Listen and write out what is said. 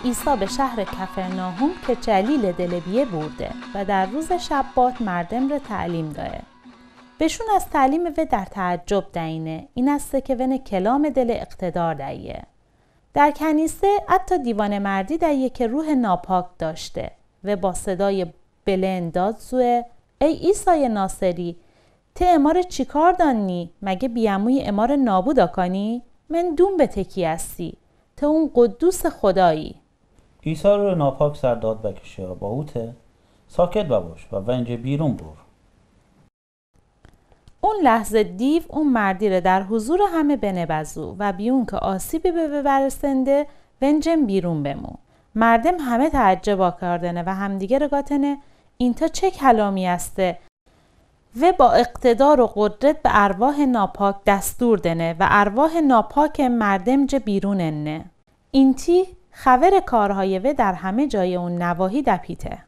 عیسی به شهر کفرناهم که جلیل دلبیه برده و در روز شبات مردم را تعلیم داره. بهشون از تعلیم و در تعجب دینه. این است که ون کلام دل اقتدار دایه. در کنیسه حتی دیوانه مردی دایه که روح ناپاک داشته و با صدای بلند داد زوه: ای عیسی ناصری، ته امار چی کار دانی؟ مگه بیاموی امار نابودا کنی؟ من دوم به تکی هستی، ته اون قدوس خدایی. عیسی رو ناپاک سر داد بکشه با اوته ساکت باش و ونجه بیرون بور. اون لحظه دیو اون مردی رو در حضور همه بنبزو و بیون که آسیبی به برسنده ونجم بیرون بمو. مردم همه تعجب کردنه و همدیگه رو گاتنه این تا چه کلامی هسته و با اقتدار و قدرت به ارواح ناپاک دستور دنه و ارواح ناپاک مردم جه بیروننه. این تی خبر کارهای و در همه جای اون نواحی دپیته.